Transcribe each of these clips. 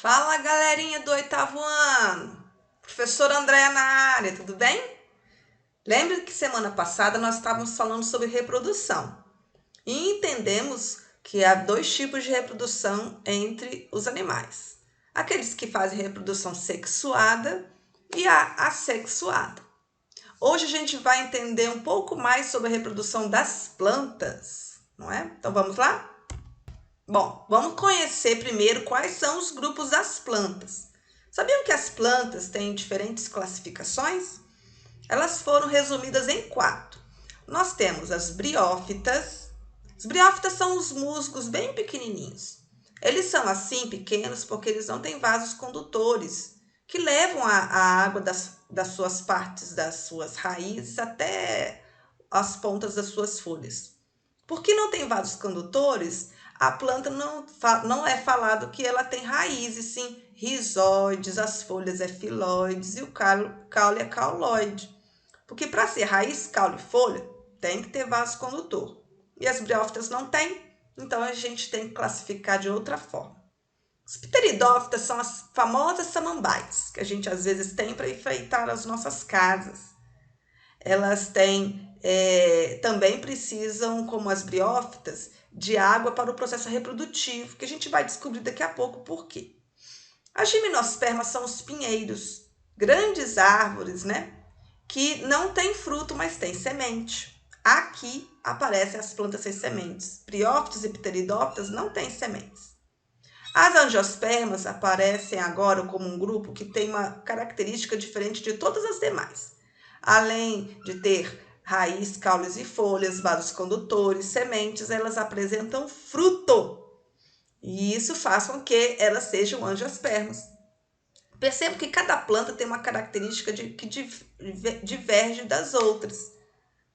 Fala, galerinha do oitavo ano. Professora Andréia na área, tudo bem? Lembra que semana passada nós estávamos falando sobre reprodução e entendemos que há dois tipos de reprodução entre os animais. Aqueles que fazem reprodução sexuada e a assexuada. Hoje a gente vai entender um pouco mais sobre a reprodução das plantas, não é? Então vamos lá? Bom, vamos conhecer primeiro quais são os grupos das plantas. Sabiam que as plantas têm diferentes classificações? Elas foram resumidas em 4. Nós temos as briófitas. Os briófitas são os musgos bem pequenininhos. Eles são assim pequenos porque eles não têm vasos condutores que levam a água das suas partes, das suas raízes até as pontas das suas folhas. Porque não tem vasos condutores, a planta não é falado que ela tem raízes, sim, rizóides, as folhas é filóides e o caule é cauloide. Porque para ser raiz, caule e folha, tem que ter vaso condutor. E as briófitas não têm, então a gente tem que classificar de outra forma. Os pteridófitas são as famosas samambaias, que a gente às vezes tem para enfeitar as nossas casas. Elas também precisam, como as briófitas, de água para o processo reprodutivo, que a gente vai descobrir daqui a pouco por quê. As gimnospermas são os pinheiros, grandes árvores, né? Que não têm fruto, mas têm semente. Aqui aparecem as plantas sem sementes. Briófitas e pteridófitas não têm sementes. As angiospermas aparecem agora como um grupo que tem uma característica diferente de todas as demais. Além de ter raiz, caules e folhas, vasos condutores, sementes, elas apresentam fruto. E isso faz com que elas sejam angiospermas. Percebo que cada planta tem uma característica que diverge das outras,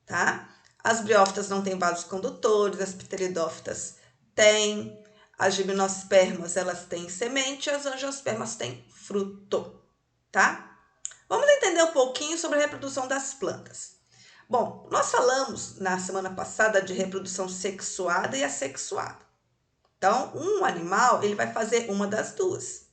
tá? As briófitas não têm vasos condutores, as pteridófitas têm, as gimnospermas elas têm semente, as angiospermas têm fruto, tá? Vamos entender um pouquinho sobre a reprodução das plantas. Bom, nós falamos na semana passada de reprodução sexuada e assexuada. Então, um animal ele vai fazer uma das duas.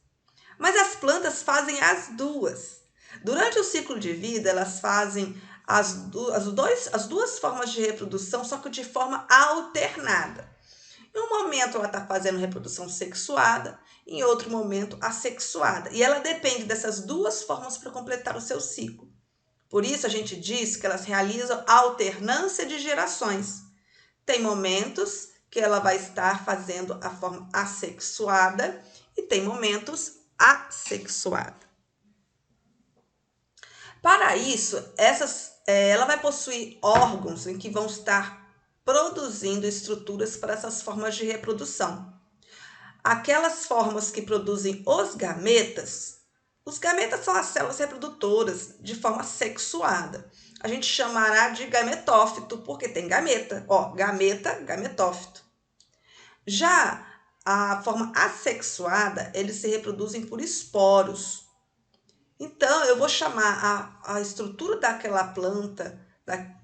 Mas as plantas fazem as duas. Durante o ciclo de vida, elas fazem as duas formas de reprodução, só que de forma alternada. Em um momento ela está fazendo reprodução sexuada, em outro momento assexuada. E ela depende dessas duas formas para completar o seu ciclo. Por isso a gente diz que elas realizam alternância de gerações. Tem momentos que ela vai estar fazendo a forma assexuada e tem momentos assexuada. Para isso, ela vai possuir órgãos em que vão estar produzindo estruturas para essas formas de reprodução. Aquelas formas que produzem os gametas são as células reprodutoras de forma sexuada. A gente chamará de gametófito, porque tem gameta. Ó, gameta, gametófito. Já a forma assexuada, eles se reproduzem por esporos. Então, eu vou chamar a estrutura daquela planta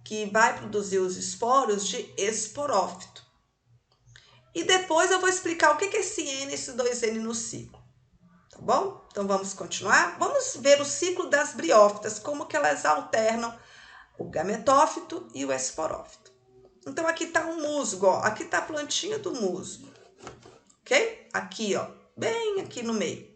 que vai produzir os esporos de esporófito. E depois eu vou explicar o que é esse N e esse 2N no ciclo. Tá bom? Então vamos continuar? Vamos ver o ciclo das briófitas, como que elas alternam o gametófito e o esporófito. Então aqui está o musgo, ó. Aqui está a plantinha do musgo. Ok? Aqui, ó, bem aqui no meio.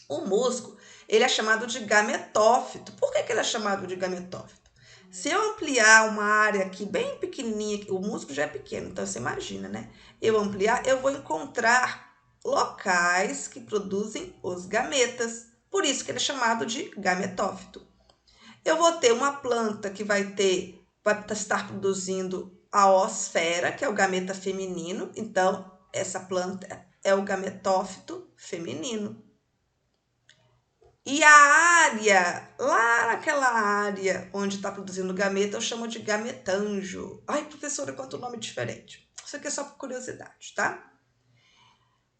O musgo, ele é chamado de gametófito. Por que ele é chamado de gametófito? Se eu ampliar uma área aqui bem pequenininha, o musgo já é pequeno, então você imagina, né? Eu ampliar, eu vou encontrar locais que produzem os gametas. Por isso que ele é chamado de gametófito. Eu vou ter uma planta que vai estar produzindo a oosfera, que é o gameta feminino. Então, essa planta é o gametófito feminino. E a área, lá naquela área onde está produzindo gameta, eu chamo de gametanjo. Ai, professora, quanto nome diferente. Isso aqui é só por curiosidade, tá?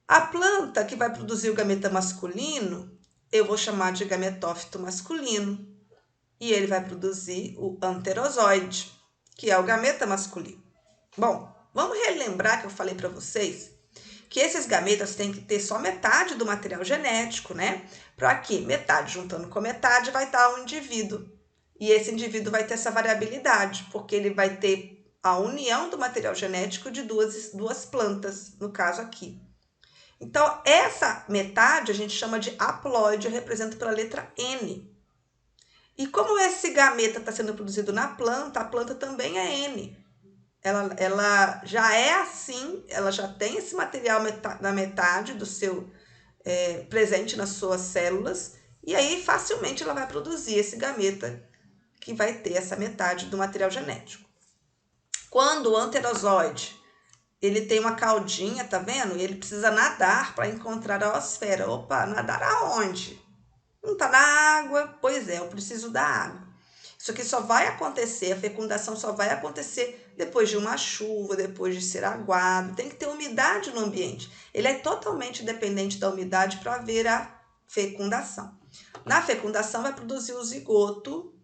A planta que vai produzir o gameta masculino, eu vou chamar de gametófito masculino. E ele vai produzir o anterozoide, que é o gameta masculino. Bom, vamos relembrar que eu falei para vocês que esses gametas têm que ter só metade do material genético, né? Para que metade juntando com metade vai estar um indivíduo. E esse indivíduo vai ter essa variabilidade, porque ele vai ter a união do material genético de duas plantas, no caso aqui. Então, essa metade a gente chama de haploide, representa pela letra N. E como esse gameta está sendo produzido na planta, a planta também é N. Ela já é assim, ela já tem esse material na metade do seu presente nas suas células, e aí facilmente ela vai produzir esse gameta que vai ter essa metade do material genético. Quando o anterozoide ele tem uma caudinha, tá vendo? Ele precisa nadar para encontrar a oosfera. Opa, nadar aonde? Não tá na água? Pois é, eu preciso da água. Isso aqui só vai acontecer, a fecundação só vai acontecer depois de uma chuva, depois de ser aguado. Tem que ter umidade no ambiente. Ele é totalmente dependente da umidade para haver a fecundação. Na fecundação vai produzir o zigoto,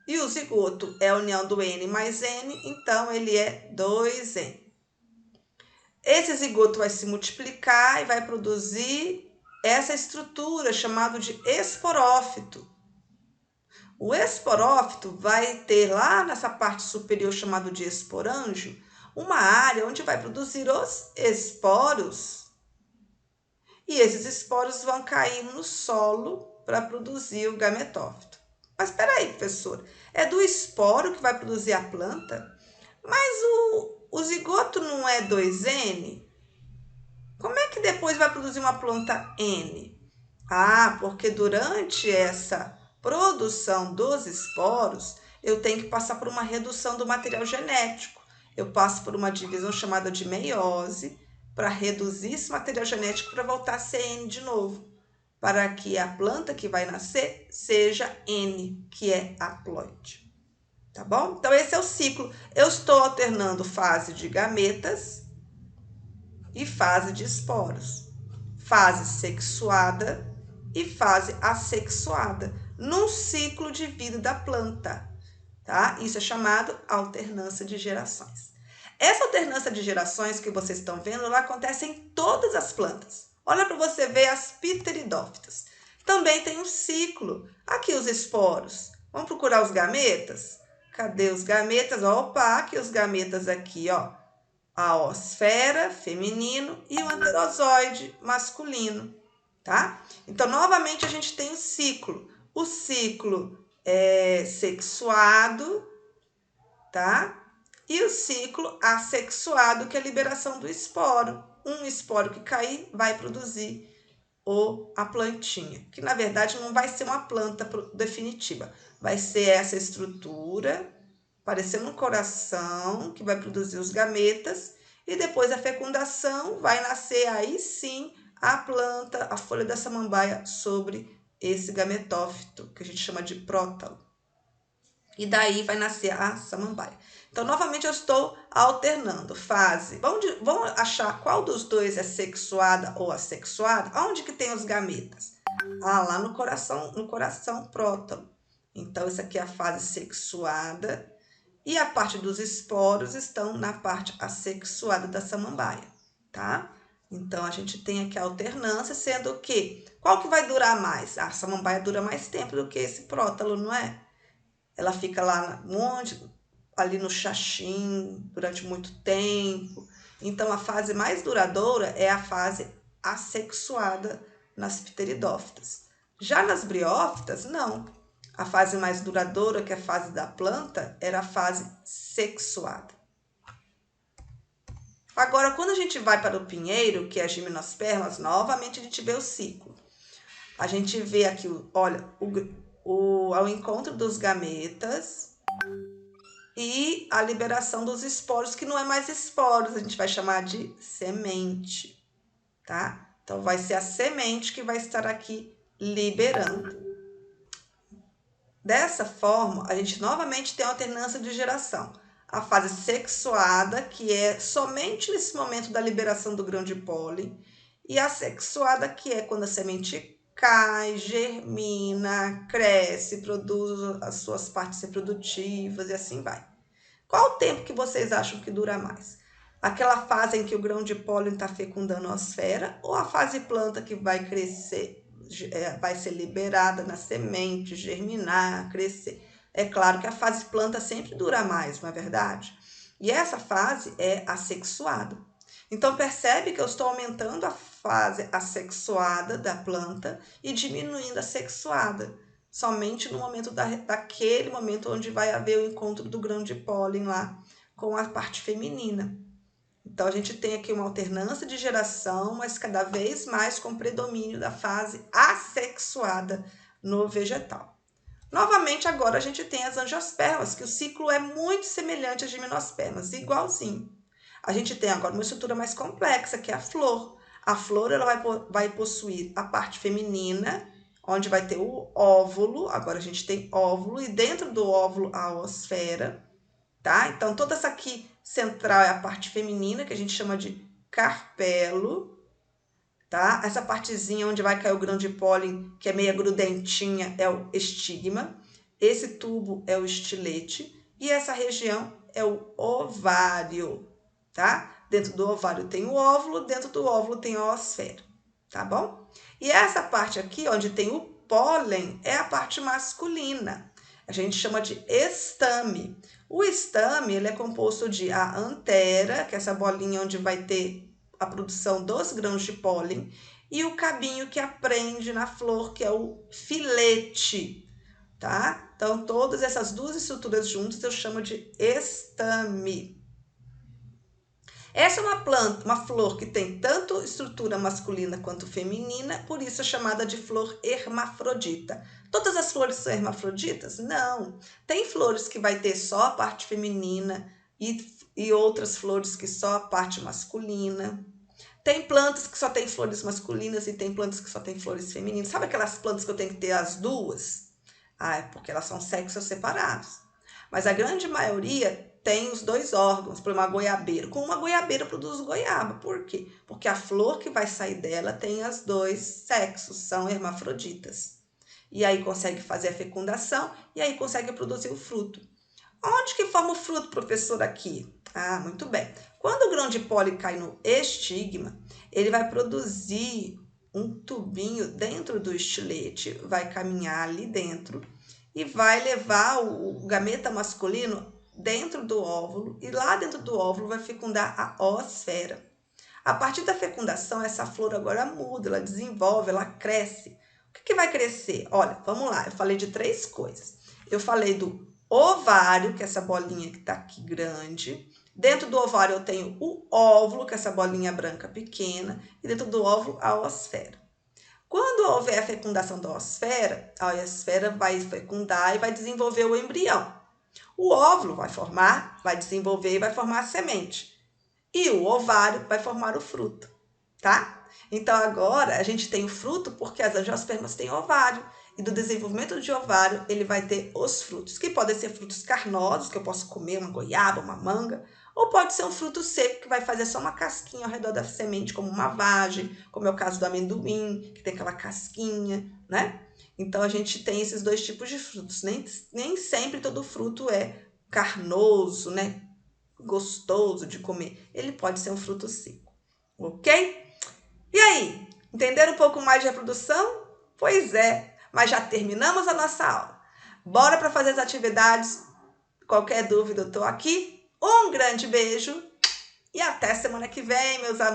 e o zigoto é a união do N mais N, então ele é 2N. Esse zigoto vai se multiplicar e vai produzir essa estrutura chamada de esporófito. O esporófito vai ter lá nessa parte superior chamado de esporângio, uma área onde vai produzir os esporos. E esses esporos vão cair no solo para produzir o gametófito. Mas espera aí, professor, é do esporo que vai produzir a planta? Mas o zigoto não é 2N? Como é que depois vai produzir uma planta N? Ah, porque durante essa produção dos esporos, eu tenho que passar por uma redução do material genético. Eu passo por uma divisão chamada de meiose para reduzir esse material genético para voltar a ser N de novo, para que a planta que vai nascer seja N, que é haploide. Tá bom? Então, esse é o ciclo. Eu estou alternando fase de gametas e fase de esporos. Fase sexuada e fase assexuada, num ciclo de vida da planta, tá? Isso é chamado alternância de gerações. Essa alternância de gerações que vocês estão vendo, ela acontece em todas as plantas. Olha para você ver as pteridófitas. Também tem um ciclo. Aqui os esporos. Vamos procurar os gametas? Cadê os gametas? Opa, aqui os gametas aqui, ó. A oosfera feminino e o anterozoide masculino, tá? Então, novamente, a gente tem o ciclo. O ciclo sexuado, tá? E o ciclo assexuado, que é a liberação do esporo. Um esporo que cair vai produzir a plantinha, que na verdade não vai ser uma planta definitiva. Vai ser essa estrutura, parecendo um coração, que vai produzir os gametas, e depois da fecundação vai nascer aí sim a planta, a folha da samambaia sobre esse gametófito, que a gente chama de prótalo. E daí vai nascer a samambaia. Então, novamente, eu estou alternando fase. Vamos achar qual dos dois é sexuada ou assexuada? Onde que tem os gametas? Ah, lá no coração prótalo. Então, isso aqui é a fase sexuada. E a parte dos esporos estão na parte assexuada da samambaia, tá? Então, a gente tem aqui a alternância, sendo que qual que vai durar mais? A samambaia dura mais tempo do que esse prótalo, não é? Ela fica lá ali no xaxim durante muito tempo. Então, a fase mais duradoura é a fase assexuada nas pteridófitas. Já nas briófitas, não. A fase mais duradoura, que é a fase da planta, era a fase sexuada. Agora, quando a gente vai para o pinheiro, que é a gimnospermas, novamente a gente vê o ciclo. A gente vê aqui, olha, ao encontro dos gametas e a liberação dos esporos, que não é mais esporos, a gente vai chamar de semente, tá? Então, vai ser a semente que vai estar aqui liberando. Dessa forma, a gente novamente tem a alternância de geração. A fase sexuada, que é somente nesse momento da liberação do grão de pólen, e a sexuada, que é quando a semente cai, germina, cresce, produz as suas partes reprodutivas e assim vai. Qual o tempo que vocês acham que dura mais? Aquela fase em que o grão de pólen está fecundando a osfera, ou a fase planta que vai crescer, vai ser liberada na semente, germinar, crescer. É claro que a fase planta sempre dura mais, não é verdade? E essa fase é assexuada. Então percebe que eu estou aumentando a fase assexuada da planta e diminuindo a sexuada, somente no momento daquele momento onde vai haver o encontro do grão de pólen lá com a parte feminina. Então, a gente tem aqui uma alternância de geração, mas cada vez mais com predomínio da fase assexuada no vegetal. Novamente, agora a gente tem as angiospermas, que o ciclo é muito semelhante às gimnospermas, igualzinho. A gente tem agora uma estrutura mais complexa, que é a flor. A flor ela vai possuir a parte feminina, onde vai ter o óvulo. Agora a gente tem óvulo, e dentro do óvulo a osfera. Tá? Então, toda essa aqui central é a parte feminina, que a gente chama de carpelo, tá? Essa partezinha onde vai cair o grão de pólen, que é meia grudentinha, é o estigma. Esse tubo é o estilete. E essa região é o ovário, tá? Dentro do ovário tem o óvulo, dentro do óvulo tem a osfera, tá bom? E essa parte aqui, onde tem o pólen, é a parte masculina. A gente chama de estame. O estame ele é composto de a antera, que é essa bolinha onde vai ter a produção dos grãos de pólen, e o cabinho que aprende na flor, que é o filete, tá? Então, todas essas duas estruturas juntas eu chamo de estame. Essa é uma planta, uma flor que tem tanto estrutura masculina quanto feminina, por isso é chamada de flor hermafrodita. Todas as flores são hermafroditas? Não. Tem flores que vai ter só a parte feminina e outras flores que só a parte masculina. Tem plantas que só tem flores masculinas e tem plantas que só tem flores femininas. Sabe aquelas plantas que eu tenho que ter as duas? Ah, é porque elas são sexos separados. Mas a grande maioria tem os dois órgãos, por uma goiabeira. Com uma goiabeira produz goiaba. Por quê? Porque a flor que vai sair dela tem os dois sexos, são hermafroditas. E aí consegue fazer a fecundação e aí consegue produzir o fruto. Onde que forma o fruto, professor, aqui? Ah, muito bem. Quando o grão de pólen cai no estigma, ele vai produzir um tubinho dentro do estilete, vai caminhar ali dentro e vai levar o gameta masculino dentro do óvulo, e lá dentro do óvulo vai fecundar a osfera. A partir da fecundação, essa flor agora muda, ela desenvolve, ela cresce. O que vai crescer? Olha, vamos lá, eu falei de 3 coisas. Eu falei do ovário, que é essa bolinha que está aqui grande. Dentro do ovário eu tenho o óvulo, que é essa bolinha branca pequena. E dentro do óvulo, a osfera. Quando houver a fecundação da osfera, a osfera vai fecundar e vai desenvolver o embrião. O óvulo vai formar, vai desenvolver e vai formar a semente. E o ovário vai formar o fruto, tá? Então, agora a gente tem o fruto porque as angiospermas têm ovário. E do desenvolvimento de ovário, ele vai ter os frutos, que podem ser frutos carnosos, que eu posso comer, uma goiaba, uma manga, ou pode ser um fruto seco, que vai fazer só uma casquinha ao redor da semente, como uma vagem, como é o caso do amendoim, que tem aquela casquinha, né? Então, a gente tem esses 2 tipos de frutos. Nem sempre todo fruto é carnoso, né? Gostoso de comer. Ele pode ser um fruto seco, ok? E aí, entenderam um pouco mais de reprodução? Pois é, mas já terminamos a nossa aula. Bora para fazer as atividades. Qualquer dúvida eu tô aqui. Um grande beijo e até semana que vem, meus amigos.